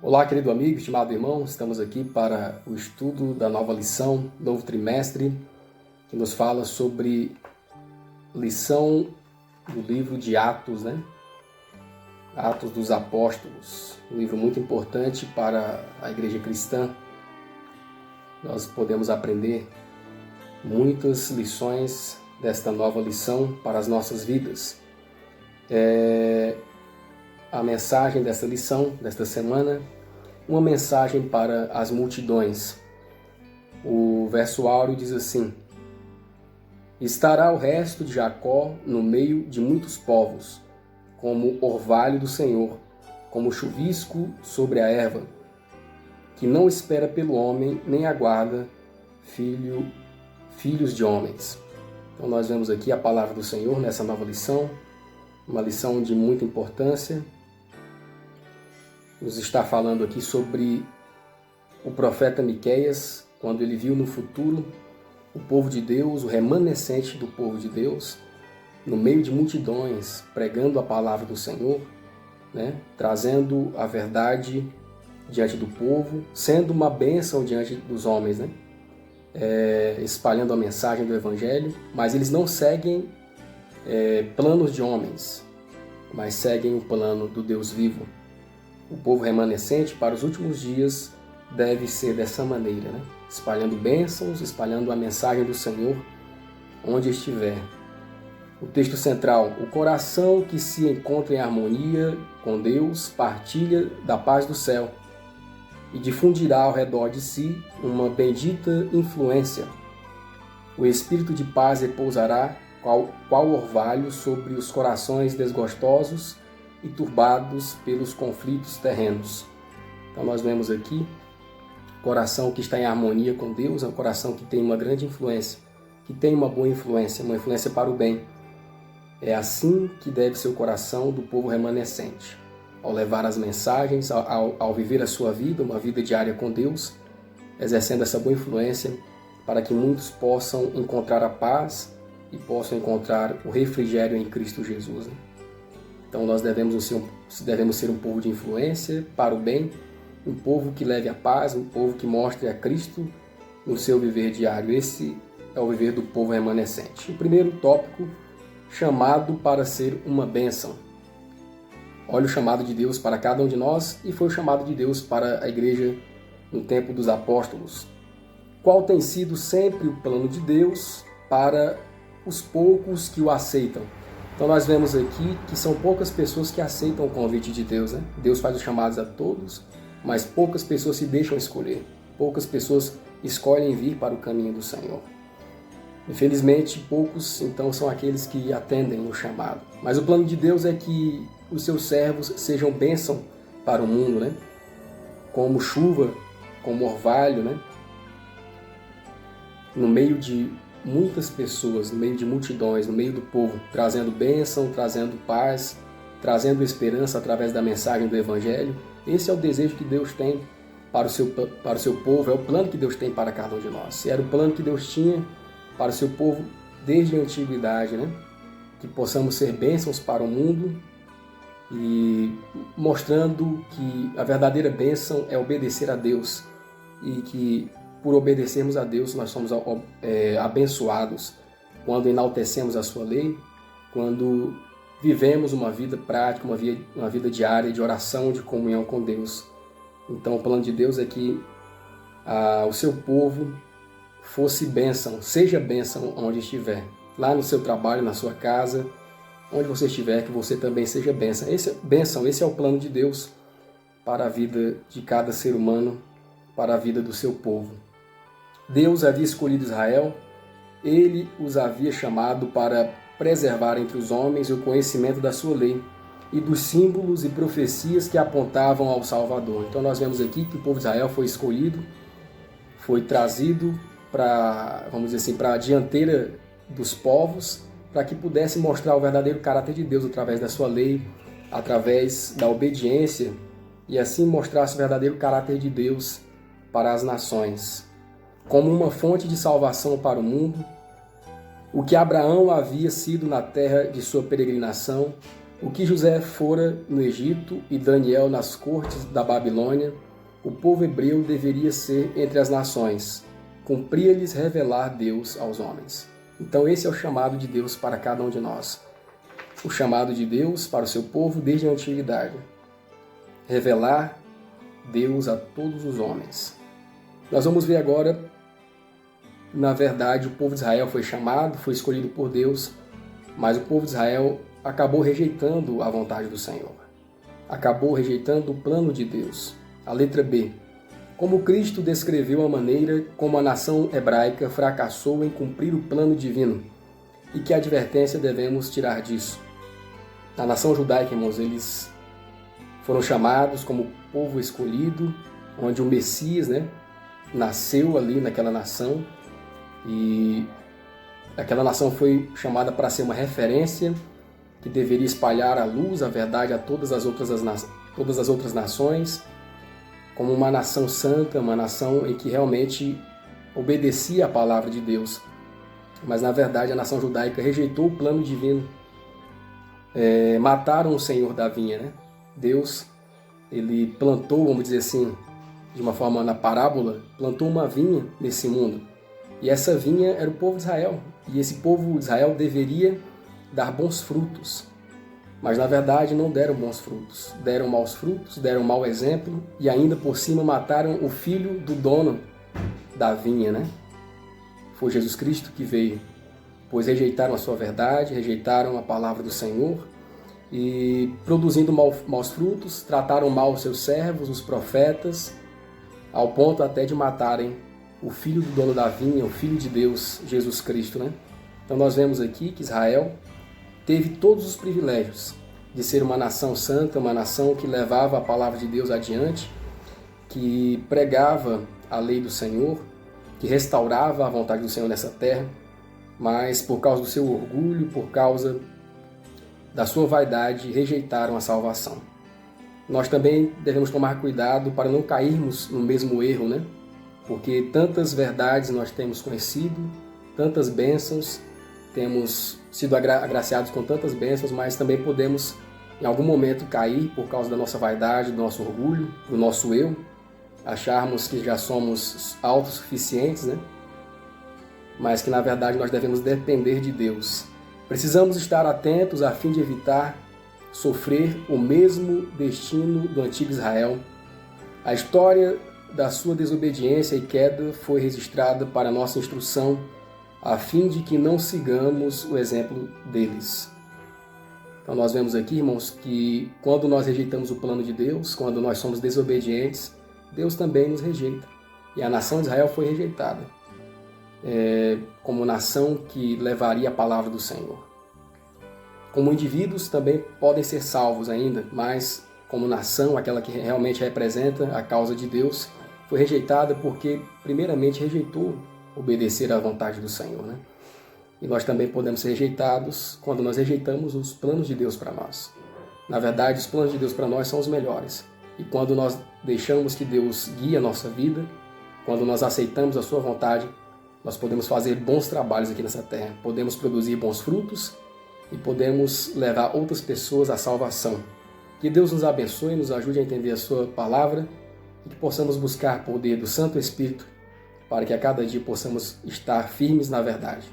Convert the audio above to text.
Olá, querido amigo, estimado irmão, estamos aqui para o estudo da nova lição, novo trimestre, que nos fala sobre lição do livro de Atos, Atos dos Apóstolos, um livro muito importante para a igreja cristã. Nós podemos aprender muitas lições desta nova lição para as nossas vidas. A mensagem desta lição, desta semana, uma mensagem para as multidões. O verso áureo diz assim: estará o resto de Jacó no meio de muitos povos, como orvalho do Senhor, como chuvisco sobre a erva, que não espera pelo homem, nem aguarda filhos de homens. Então nós vemos aqui a palavra do Senhor nessa nova lição, uma lição de muita importância. Nos está falando aqui sobre o profeta Miqueias, quando ele viu no futuro o povo de Deus, o remanescente do povo de Deus, no meio de multidões, pregando a palavra do Senhor, trazendo a verdade diante do povo, sendo uma bênção diante dos homens, espalhando a mensagem do Evangelho, mas eles não seguem planos de homens, mas seguem o plano do Deus vivo. O povo remanescente para os últimos dias deve ser dessa maneira, espalhando bênçãos, espalhando a mensagem do Senhor onde estiver. O texto central: o coração que se encontra em harmonia com Deus partilha da paz do céu e difundirá ao redor de si uma bendita influência. O espírito de paz repousará qual orvalho sobre os corações desgostosos e turbados pelos conflitos terrenos. Então nós vemos aqui coração que está em harmonia com Deus, é um coração que tem uma grande influência, que tem uma boa influência, uma influência para o bem. É assim que deve ser o coração do povo remanescente. Ao levar as mensagens, ao viver a sua vida, uma vida diária com Deus, exercendo essa boa influência para que muitos possam encontrar a paz e possam encontrar o refrigério em Cristo Jesus. Então nós devemos ser um povo de influência para o bem, um povo que leve a paz, um povo que mostre a Cristo no seu viver diário. Esse é o viver do povo remanescente. O primeiro tópico: chamado para ser uma bênção. Olha o chamado de Deus para cada um de nós, e foi o chamado de Deus para a igreja no tempo dos apóstolos. Qual tem sido sempre o plano de Deus para os poucos que o aceitam? Então nós vemos aqui que são poucas pessoas que aceitam o convite de Deus. Deus faz os chamados a todos, mas poucas pessoas se deixam escolher. Poucas pessoas escolhem vir para o caminho do Senhor. Infelizmente, poucos então são aqueles que atendem o chamado. Mas o plano de Deus é que os seus servos sejam bênção para o mundo, como chuva, como orvalho, no meio de muitas pessoas, no meio de multidões, no meio do povo, trazendo bênção, trazendo paz, trazendo esperança através da mensagem do Evangelho. Esse é o desejo que Deus tem para o seu povo, é o plano que Deus tem para cada um de nós. Era o plano que Deus tinha para o seu povo desde a antiguidade, que possamos ser bênçãos para o mundo e mostrando que a verdadeira bênção é obedecer a Deus e que por obedecermos a Deus nós somos abençoados quando enaltecemos a sua lei, quando vivemos uma vida prática, uma vida diária de oração, de comunhão com Deus. Então o plano de Deus é que o seu povo fosse bênção, seja bênção onde estiver, lá no seu trabalho, na sua casa, onde você estiver, que você também seja bênção. Esse é o plano de Deus para a vida de cada ser humano, para a vida do seu povo. Deus havia escolhido Israel, ele os havia chamado para preservar entre os homens o conhecimento da sua lei e dos símbolos e profecias que apontavam ao Salvador. Então nós vemos aqui que o povo de Israel foi escolhido, foi trazido para a dianteira dos povos, para que pudesse mostrar o verdadeiro caráter de Deus através da sua lei, através da obediência, e assim mostrasse o verdadeiro caráter de Deus para as nações. Como uma fonte de salvação para o mundo, o que Abraão havia sido na terra de sua peregrinação, O que José fora no Egito e Daniel nas cortes da Babilônia, o povo hebreu deveria ser entre as nações. Cumpria-lhes revelar Deus aos homens. Então esse é o chamado de Deus para cada um de nós. O chamado de Deus para o seu povo desde a antiguidade. Revelar Deus a todos os homens. Nós vamos ver agora, na verdade, o povo de Israel foi chamado, foi escolhido por Deus, mas o povo de Israel acabou rejeitando a vontade do Senhor. Acabou rejeitando o plano de Deus. A letra B. Como Cristo descreveu a maneira como a nação hebraica fracassou em cumprir o plano divino. E que advertência devemos tirar disso? A nação judaica, irmãos, eles foram chamados como povo escolhido, onde o Messias, nasceu ali naquela nação. E aquela nação foi chamada para ser uma referência que deveria espalhar a luz, a verdade a todas as outras nações, como uma nação santa, uma nação em que realmente obedecia à palavra de Deus. Mas, na verdade, a nação judaica rejeitou o plano divino. Mataram o Senhor da vinha. Deus, ele plantou, vamos dizer assim, de uma forma na parábola, plantou uma vinha nesse mundo. E essa vinha era o povo de Israel. E esse povo de Israel deveria dar bons frutos. Mas, na verdade, não deram bons frutos. Deram maus frutos, deram mau exemplo e ainda por cima mataram o filho do dono da vinha, Foi Jesus Cristo que veio, pois rejeitaram a sua verdade, rejeitaram a palavra do Senhor e, produzindo maus frutos, trataram mal os seus servos, os profetas, ao ponto até de matarem o filho do dono da vinha, o Filho de Deus, Jesus Cristo, Então nós vemos aqui que Israel teve todos os privilégios de ser uma nação santa, uma nação que levava a palavra de Deus adiante, que pregava a lei do Senhor, que restaurava a vontade do Senhor nessa terra, mas por causa do seu orgulho, por causa da sua vaidade, rejeitaram a salvação. Nós também devemos tomar cuidado para não cairmos no mesmo erro, Porque tantas verdades nós temos conhecido, tantas bênçãos, temos sido agraciados com tantas bênçãos, mas também podemos, em algum momento, cair por causa da nossa vaidade, do nosso orgulho, do nosso eu, acharmos que já somos autossuficientes, Mas que, na verdade, nós devemos depender de Deus. Precisamos estar atentos a fim de evitar sofrer o mesmo destino do antigo Israel. A história da sua desobediência e queda foi registrada para nossa instrução, a fim de que não sigamos o exemplo deles. Então nós vemos aqui, irmãos, que quando nós rejeitamos o plano de Deus, quando nós somos desobedientes, Deus também nos rejeita. E a nação de Israel foi rejeitada como nação que levaria a palavra do Senhor. Como indivíduos também podem ser salvos ainda, mas como nação, aquela que realmente representa a causa de Deus, foi rejeitada porque primeiramente rejeitou obedecer à vontade do Senhor, E nós também podemos ser rejeitados quando nós rejeitamos os planos de Deus para nós. Na verdade, os planos de Deus para nós são os melhores. E quando nós deixamos que Deus guie a nossa vida, quando nós aceitamos a sua vontade, nós podemos fazer bons trabalhos aqui nessa terra. Podemos produzir bons frutos e podemos levar outras pessoas à salvação. Que Deus nos abençoe e nos ajude a entender a sua palavra e que possamos buscar poder do Santo Espírito para que a cada dia possamos estar firmes na verdade.